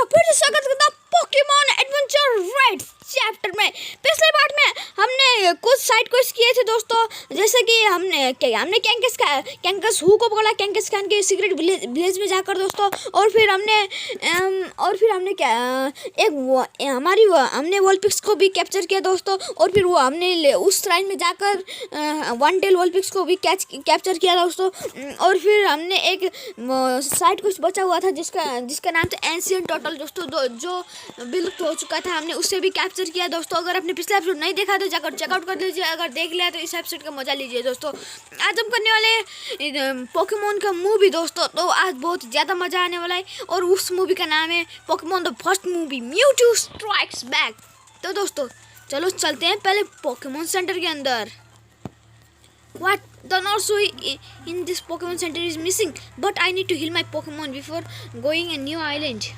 का फिर से स्वागत करता हूं पोकेमॉन एडवेंचर रेड चैप्टर में। पिछले पार्ट में हमने कुछ साइड क्वेस्ट किए थे दोस्तों, जैसे कि हमने कैंकस हु को पकड़ा, कैंकस खान के सीक्रेट विलेज में जाकर दोस्तों। और फिर हमने क्या हमने वॉलपिक्स को भी कैप्चर किया दोस्तों। और फिर वो हमने उस श्राइन में जाकर वन टेल वॉलपिक्स को भी कैप्चर किया दोस्तों। और फिर हमने एक साइड क्वेस्ट बचा हुआ था जिसका नाम था एंशिएंट टोटल दोस्तों, जो विलुप्त हो चुका था, हमने उसे भी कैप्चर किया दोस्तों। अगर आपने पिछला एपिसोड नहीं देखा तो जाकर चेकआउट कर लीजिए, अगर देख लिया तो इस एपिसोड का मजा लीजिए दोस्तों। आज हम करने वाले पोकेमॉन का मूवी दोस्तों, तो आज बहुत ज़्यादा मज़ा आने वाला है। और उस मूवी का नाम है Pokemon the first movie Mewtwo strikes back. तो दोस्तों चलो चलते हैं पहले पोकेमॉन सेंटर के अंदर। What? The nursery in this Pokemon Center is missing, but I need to heal my Pokemon before going a new island.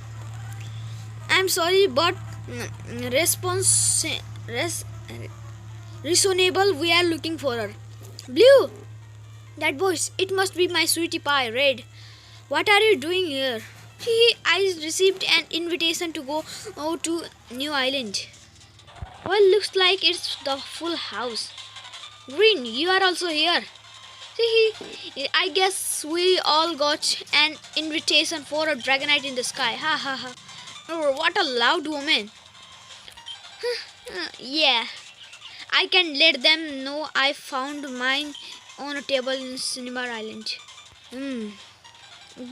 I'm sorry, but reasonable. We are looking for her. Blue, that voice. It must be my sweetie pie. Red, what are you doing here? I received an invitation to go to new island. Well, looks like it's the full house. Green, you are also here. See, I guess we all got an invitation for a Dragonite in the sky. Ha ha ha. Oh, what a loud woman. Yeah, I can let them know I found mine on a table in Cinnabar Island.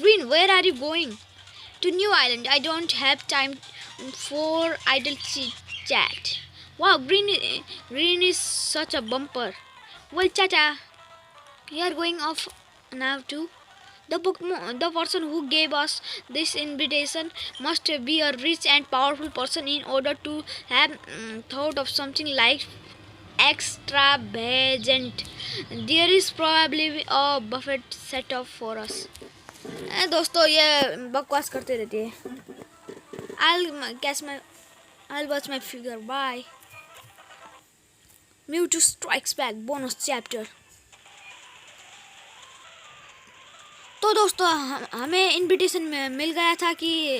Green, where are you going? To New Island. I don't have time for idle chit-chat. Wow, green is such a bumper. Well, Chacha, we are going off now too. The person who gave us this invitation must be a rich and powerful person in order to have thought of something like extravagant. There is probably a buffet set up for us. दोस्तों ये बकवास करते रहती है। I'll watch my figure. Bye. Mewtwo Strikes Back bonus chapter। तो दोस्तों हमें invitation मिल गया था कि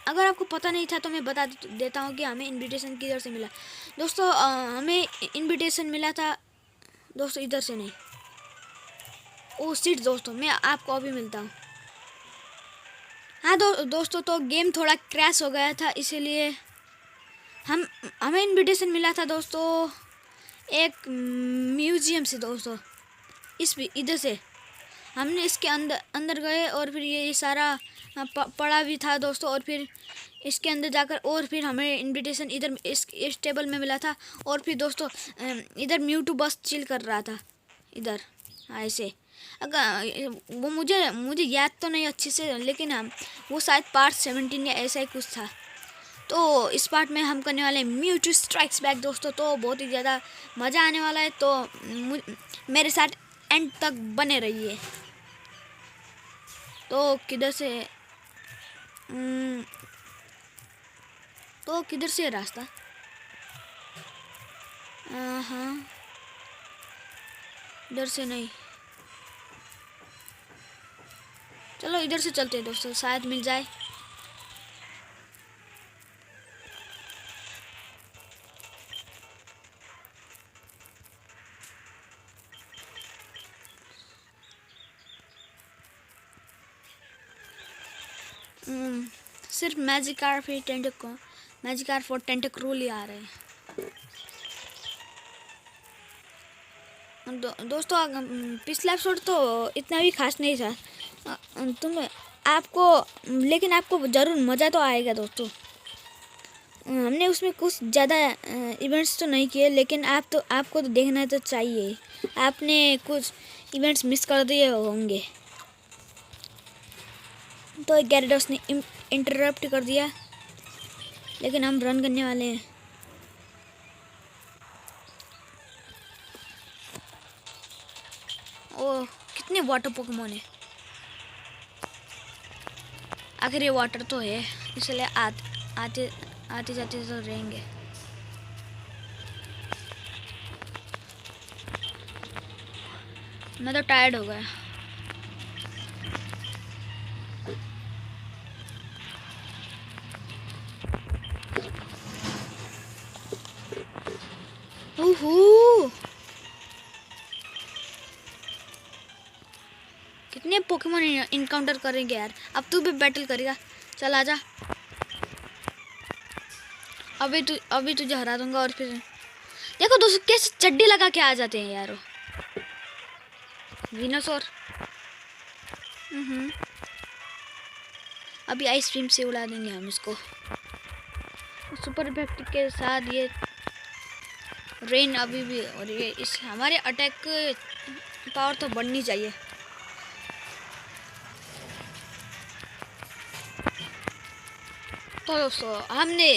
अगर आपको पता नहीं था तो मैं बता देता हूँ कि हमें इनविटेशन किधर से मिला दोस्तों। हमें इनविटेशन मिला था दोस्तों इधर से नहीं। ओ सीट दोस्तों, मैं आपको अभी मिलता हूँ। हाँ दोस्तों, तो गेम थोड़ा क्रैश हो गया था, इसीलिए हमें इनविटेशन मिला था दोस्तों एक म्यूजियम से दोस्तों। इधर से हमने इसके अंदर गए और फिर ये सारा पड़ा भी था दोस्तों। और फिर इसके अंदर जाकर और फिर हमें इनविटेशन इधर इस टेबल में मिला था। और फिर दोस्तों इधर म्यूटू बस चिल कर रहा था इधर ऐसे। अगर वो मुझे याद तो नहीं अच्छे से, लेकिन वो शायद पार्ट 17 या ऐसा ही कुछ था। तो इस पार्ट में हम करने वाले म्यूटू स्ट्राइक्स बैक दोस्तों, तो बहुत ही ज़्यादा मज़ा आने वाला है। तो मेरे साथ एंड तक बने रहिए। तो किधर से रास्ता? हाँ, इधर से नहीं, चलो इधर से चलते हैं दोस्तों, शायद मिल जाए। सिर्फ मैजिकार फॉर टेंटक्रूल ही आ रहे हैं। दोस्तों पिछला एपिसोड तो इतना भी खास नहीं था लेकिन आपको ज़रूर मज़ा तो आएगा दोस्तों। हमने उसमें कुछ ज़्यादा इवेंट्स तो नहीं किए, लेकिन आपको तो देखना तो चाहिए। आपने कुछ इवेंट्स मिस कर दिए होंगे। तो गैरेडोस ने इंटरप्ट कर दिया, लेकिन हम रन करने वाले हैं। ओह कितने वाटर पोकेमॉन है। आखिर ये वाटर तो है, इसलिए आते जाते तो रहेंगे। मैं तो टायर्ड हो गया। कितने पोकेमोन इनकाउंटर करेंगे यार। अब तू भी बैटल करेगा, चल आजा। अभी तुझे हरा दूंगा। और फिर देखो दोस्तों कैसे चड्डी लगा के आ जाते हैं यार विनोसोर। अभी आइसक्रीम से उड़ा देंगे हम इसको सुपर इफेक्ट के साथ। ये रेन अभी भी, और ये इस हमारे अटैक पावर तो बढ़नी चाहिए। तो दोस्तों हमने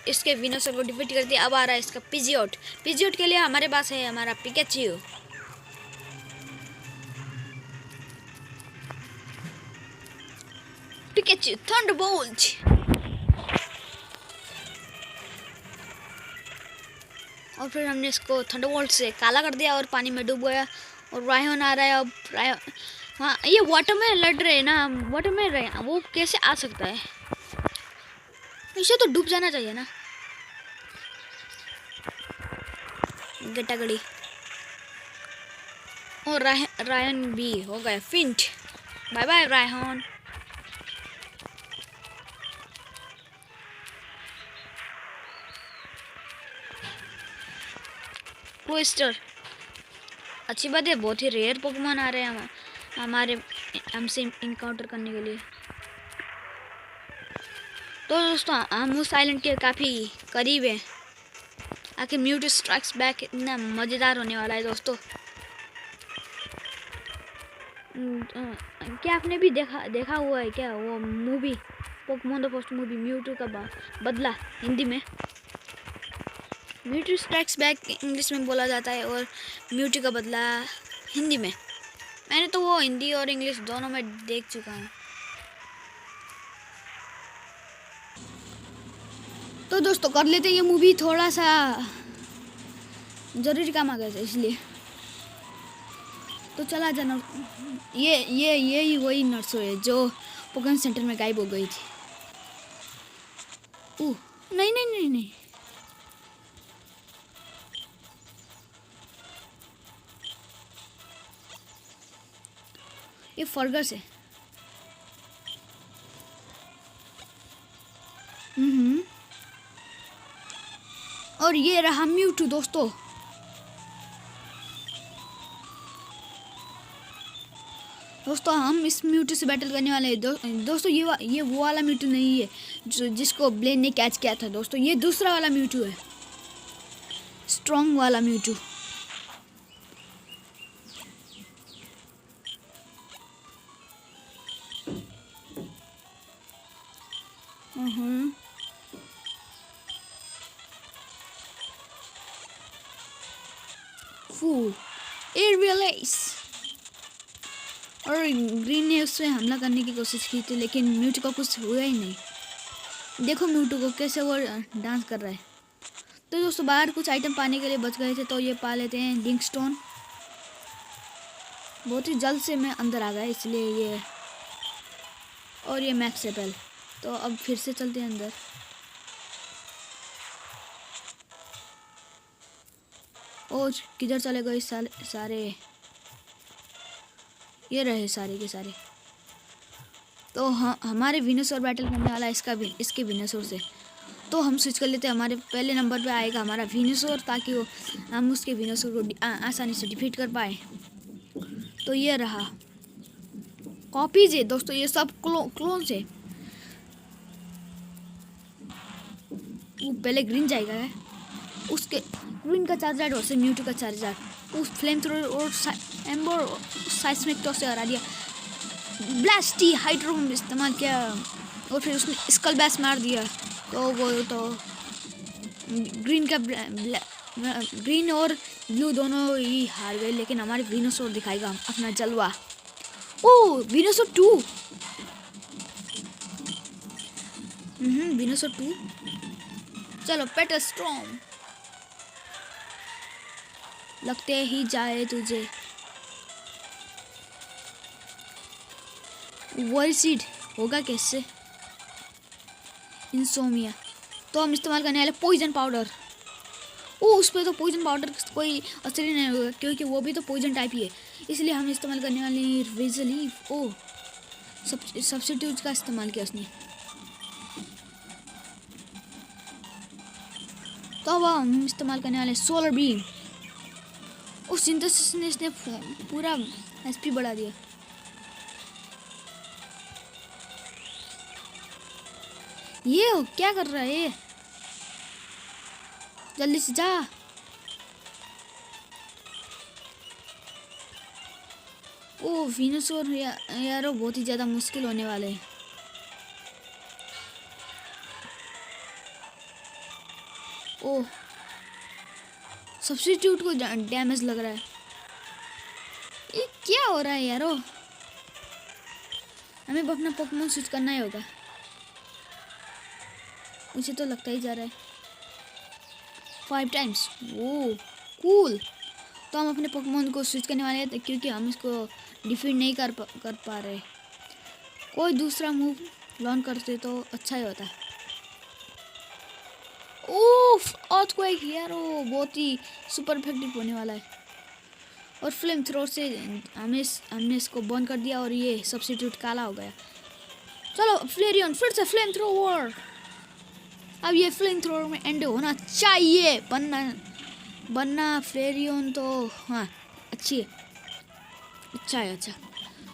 इसके विनोसर को डिफीट कर दिया। अब आ रहा है इसका पिजियोट। पिजियोट के लिए हमारे पास है हमारा पिकाचू। Pikachu Thunderbolt. और फिर हमने इसको थंडरबोल्ट से काला कर दिया और पानी में डूब गया। और रायन आ रहा है। अब रायन, हाँ ये वाटर में लड़ रहे हैं ना, वाटर में रहे, वो कैसे आ सकता है? इसे तो डूब जाना चाहिए ना। गटागड़ी। और रायन भी हो गया फिंट। Bye bye Ryan. क्लोइस्टर, अच्छी बात है, बहुत ही रेयर पोकेमोन आ रहे हैं हमारे हमसे इनकाउंटर करने के लिए। तो दोस्तों हम उस आइलैंड के काफ़ी करीब हैं। आखिर म्यूटू स्ट्राइक्स बैक इतना मज़ेदार होने वाला है दोस्तों। क्या आपने भी देखा हुआ है क्या वो movie, Pokemon the first movie, Mewtwo का बदला हिंदी में? म्यूटू स्ट्राइक्स बैक इंग्लिश में बोला जाता है और म्यूटू का बदला हिंदी में। मैंने तो वो हिंदी और इंग्लिश दोनों में देख चुका हूँ। तो दोस्तों कर लेते ये मूवी, थोड़ा सा जरूरी काम आ गया था इसलिए। तो चला जाना। ये वही नर्सो है जो पोकेमोन सेंटर में गायब हो गई थी। नहीं नहीं नहीं नहीं, ये फर्गस है। और ये रहा म्यूटू दोस्तों। हम इस म्यूटू से बैटल करने वाले हैं दोस्तों। ये वो वाला म्यूटू नहीं है जो जिसको ब्लेन ने कैच किया था दोस्तों। ये दूसरा वाला म्यूटू है, स्ट्रॉन्ग वाला म्यूटू। और ग्रीन ने उससे हमला करने की कोशिश की थी लेकिन म्यूटू को कुछ हुआ ही नहीं। देखो म्यूटू को कैसे वो डांस कर रहा है। तो दोस्तों बाहर कुछ आइटम पाने के लिए बच गए थे तो ये पा लेते हैं। लिंक स्टोन बहुत ही जल्द से मैं अंदर आ गया इसलिए ये, और ये मैक्स एपल। तो अब फिर से चलते हैं अंदर। और किधर चले गए सारे? ये रहे सारे के सारे। तो हमारे विनोसर बैटल करने वाला है इसके विनोसर से। तो हम स्विच कर लेते हैं। हमारे पहले नंबर पे आएगा हमारा विनोसर ताकि हम उसके विनोसर को आसानी से डिफीट कर पाए। तो ये रहा कॉपीज है दोस्तों, ये सब क्लोन्स है। वो पहले ग्रीन जाएगा, उसके ग्रीन का चार्जर और से म्यूटू का चार्जर, उस फ्लेम थ्रोर और एम्बर साइस्मिक तो से हरा दिया। ब्लास्टी हाइड्रो इस्तेमाल किया और फिर उसने स्कल बैस मार दिया। तो वो तो ग्रीन और ब्लू दोनों ही हार गए लेकिन हमारे विनोसर दिखाएगा अपना जलवा। ओ विनोसर 2, विनोसर 2। चलो पेटर स्टॉर्म, लगते ही जाए तुझे। वर्ल्ड सीड होगा कैसे? इंसोमिया। तो हम इस्तेमाल करने वाले पॉइजन पाउडर। उस पर तो पॉइजन पाउडर कोई असर ही नहीं होगा क्योंकि वो भी तो पॉइजन टाइप ही है। इसलिए हम इस्तेमाल करने वाले हैं रेजलीफ। ओ सब्स्टिट्यूट का इस्तेमाल किया उसने। तो अब हम इस्तेमाल करने वाले सोलर बीम। उस सिंथेसिस ने इसने पूरा एचपी बढ़ा दिया। ये क्या कर रहा है ये? जल्दी से जा। ओ विनोसोर यार वो बहुत ही ज़्यादा मुश्किल होने वाले हैं। ओ सब्स्टिट्यूट को डैमेज लग रहा है। ये क्या हो रहा है यारो? हमें अपना पोकेमॉन स्विच करना ही होगा। मुझे तो लगता ही जा रहा है 5 टाइम्स। ओ कूल। तो हम अपने पोकेमॉन को स्विच करने वाले हैं क्योंकि हम इसको डिफीट नहीं कर पा रहे। कोई दूसरा मूव लॉन्च करते तो अच्छा ही होता। ओफ अर्थक्वेक यार वो बहुत ही सुपर इफेक्टिव होने वाला है। और फ्लेम थ्रोर से हमने इसको बंद कर दिया और ये सब्स्टिट्यूट काला हो गया। चलो फ्लेरियन फिर से फ्लेम थ्रोवर। अब ये फ्लेम थ्रोवर में एंड होना चाहिए। बनना फ्लेरियन तो हाँ अच्छी है। अच्छा है अच्छा।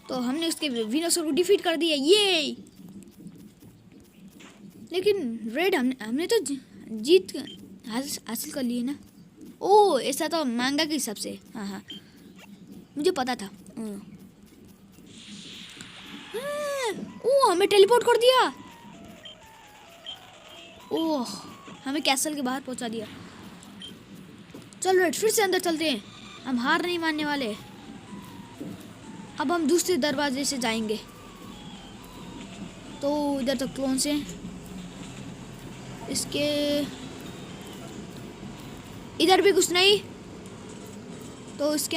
तो हमने उसके विनोसर को डिफीट कर दिया ये। लेकिन रेड हमने तो जीत हासिल कर ली ना। ओ ऐसा तो मांगा के हिसाब से। हाँ हाँ मुझे पता था। ओ हमें टेलीपोर्ट कर दिया। ओह हमें कैसल के बाहर पहुंचा दिया। चल रेड फिर से अंदर चलते हैं। हम हार नहीं मानने वाले। अब हम दूसरे दरवाजे से जाएंगे। तो इधर तक क्लोन से इसके इधर भी कुछ नहीं। तो इसके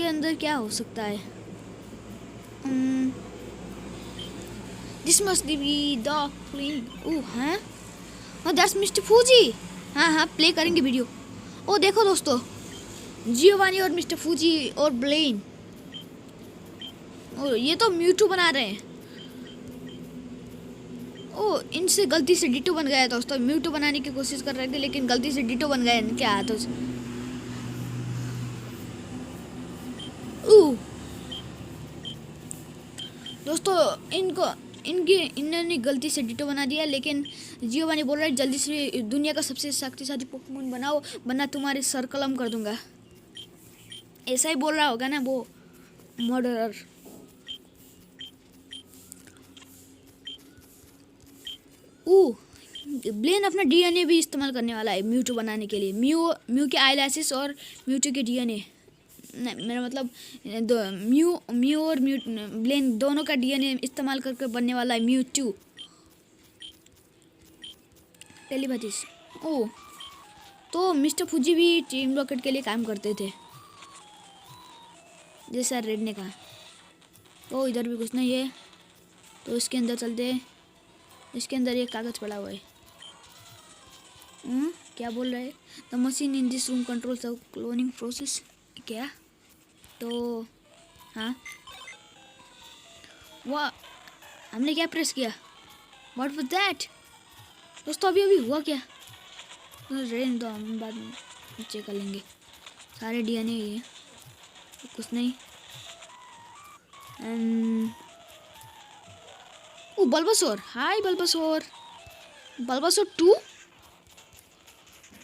अंदर क्या हो सकता है? This must be the clean. ओह हाँ दैट्स मिस्टर फूजी। हाँ हाँ प्ले करेंगे वीडियो। ओ देखो दोस्तों जियोवानी और मिस्टर फूजी और ब्लेन। ओ ये तो म्यूटू बना रहे हैं। ओ इनसे गलती से डिटो बन गया दोस्तों। म्यूटू बनाने की कोशिश कर रहे थे लेकिन गलती से डिटो बन गए इनके हाथों से। दोस्तों इन्होंने गलती से डिटो बना दिया। लेकिन जियोवानी बोल रहा है जल्दी से दुनिया का सबसे शक्तिशाली पोकेमॉन बनाओ वरना तुम्हारे सर कलम कर दूंगा। ऐसा ही बोल रहा होगा ना वो मर्डरर। ब्लेन अपना डीएनए भी इस्तेमाल करने वाला है म्यूटू बनाने के लिए। म्यू के आईलैशेस और म्यूटू के डीएनए। मेरा मतलब म्यू और ब्लेन दोनों का डीएनए इस्तेमाल करके बनने वाला है म्यूटू। टेलीपैथीज। ओ तो मिस्टर फूजी भी टीम रॉकेट के लिए काम करते थे जैसा रेड ने कहा। तो इधर भी कुछ नहीं है तो इसके अंदर चलते हैं। इसके अंदर एक कागज पड़ा हुआ है। क्या बोल रहा है? The machine in this room controls the cloning process. क्या? तो हाँ वाह हमने क्या प्रेस किया? What was that? दोस्तों अभी हुआ क्या? रेन तो हम बाद में चेक कर लेंगे। सारे डीएनए ही है तो कुछ नहीं। ओ बल्बासोर। हाय बल्बासोर। बल्बासोर 2।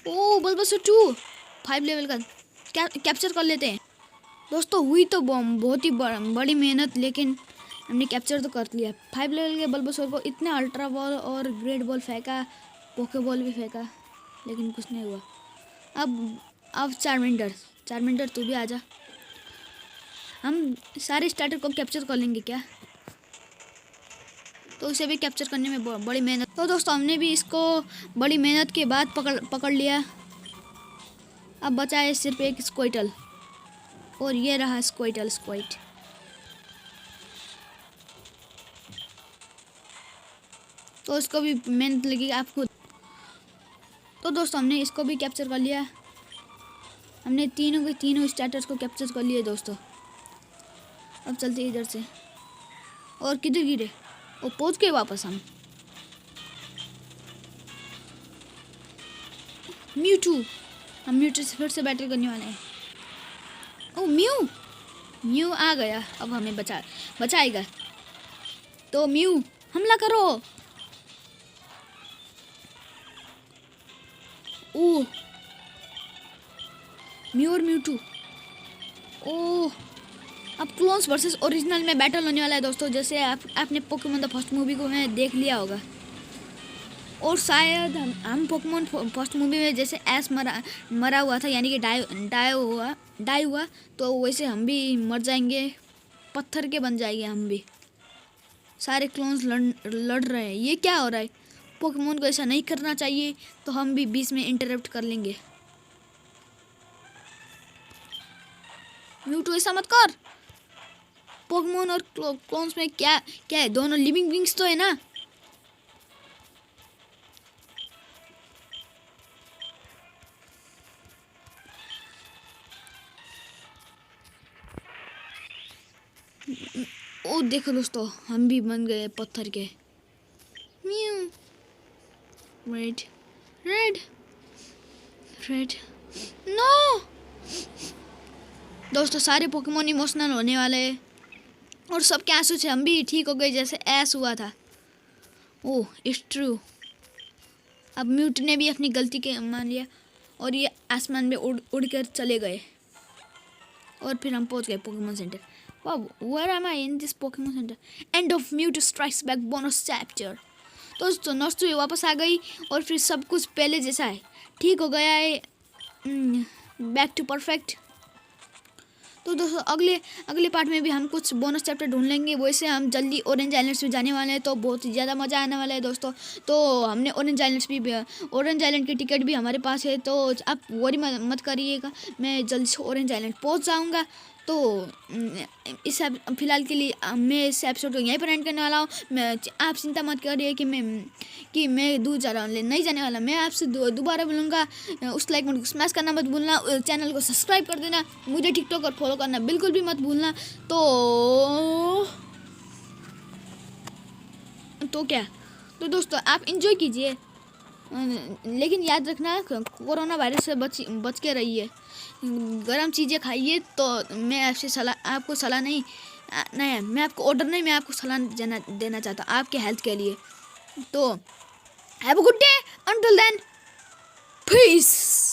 ओ बल्बासोर 2 5 लेवल का कैप्चर कर लेते हैं। दोस्तों हुई तो बहुत ही बड़ी मेहनत लेकिन हमने कैप्चर तो कर लिया। 5 लेवल के बल्बासोर को इतने अल्ट्रा बॉल और ग्रेट बॉल फेंका, पोके बॉल भी फेंका लेकिन कुछ नहीं हुआ। अब चार्मेंडर तू भी आजा। हम सारे स्टार्टर को कैप्चर कर लेंगे क्या? तो उसे भी कैप्चर करने में बड़ी मेहनत। तो दोस्तों हमने भी इसको बड़ी मेहनत के बाद पकड़ लिया। अब बचा है सिर्फ एक स्क्वाइटल और ये रहा स्क्वाइट। तो इसको भी मेहनत लगेगी आपको। तो दोस्तों हमने इसको भी कैप्चर कर लिया। हमने तीनों के तीनों स्टार्टर्स को कैप्चर कर लिए दोस्तों। अब चलते इधर से। और किधर गिरे? वो पहुंच गए वापस हम। म्यूटू, हम म्यूटू से फिर से बैटल करने वाले हैं। ओ म्यू आ गया, अब हमें बचाएगा। तो म्यू हमला करो। ओह म्यू और म्यूटू। ओह अब क्लोन्स वर्सेस ओरिजिनल में बैटल होने वाला है दोस्तों। जैसे आपने पोकेमोन द फर्स्ट मूवी को में देख लिया होगा। और शायद हम पोकेमोन फर्स्ट मूवी में जैसे एस मरा हुआ था, यानी कि डाई हुआ, तो वैसे हम भी मर जाएंगे, पत्थर के बन जाएंगे हम भी। सारे क्लोन्स लड़ रहे हैं, ये क्या हो रहा है? पोकेमोन को ऐसा नहीं करना चाहिए, तो हम भी बीच में इंटरप्ट कर लेंगे। म्यूटू ऐसा मत कर। पोकेमोन और क्लोन्स में क्या है? दोनों लिविंग बींग्स तो है ना। ओ देखो दोस्तों, हम भी बन गए पत्थर के। Mew red no. दोस्तों सारे पोकेमोन इमोशनल होने वाले हैं और सबके आंसू से हम भी ठीक हो गए जैसे ऐस हुआ था। Oh it's true. अब म्यूट ने भी अपनी गलती के मान लिया और ये आसमान में उड़ कर चले गए। और फिर हम पहुंच गए पोकेमोन सेंटर। वाह, where am I in this Pokemon Center? End of Mewtwo strikes back bonus chapter. दोस्तों नोस्टू वापस आ गई और फिर सब कुछ पहले जैसा है, ठीक हो गया है, बैक टू परफेक्ट। तो दोस्तों अगले पार्ट में भी हम कुछ बोनस चैप्टर ढूंढ लेंगे। वैसे हम जल्दी ऑरेंज आइलैंड्स में जाने वाले हैं, तो बहुत ही ज़्यादा मज़ा आने वाला है दोस्तों। तो हमने ऑरेंज आइलैंड की टिकट भी हमारे पास है, तो आप वरी मत करिएगा, मैं जल्दी से ऑरेंज आइलैंड पहुंच जाऊंगा। तो इस फिलहाल के लिए मैं इस एपिसोड को यहीं पर एंड करने वाला हूँ। आप चिंता मत करिए कि मैं दूर जा रहा हूँ, नहीं जाने वाला। मैं आपसे दोबारा बोलूँगा, उस लाइक बटन को स्मैश करना मत भूलना, चैनल को सब्सक्राइब कर देना, मुझे टिकटॉक और फॉलो करना बिल्कुल भी मत भूलना। तो क्या, तो दोस्तों आप इंजॉय कीजिए, लेकिन याद रखना कोरोना वायरस से बच के रहिए, गर्म चीज़ें खाइए। तो मैं आपको सलाह नहीं, मैं आपको ऑर्डर नहीं, मैं आपको सलाह देना चाहता हूँ आपके हेल्थ के लिए। तो have a good day, until then, piece.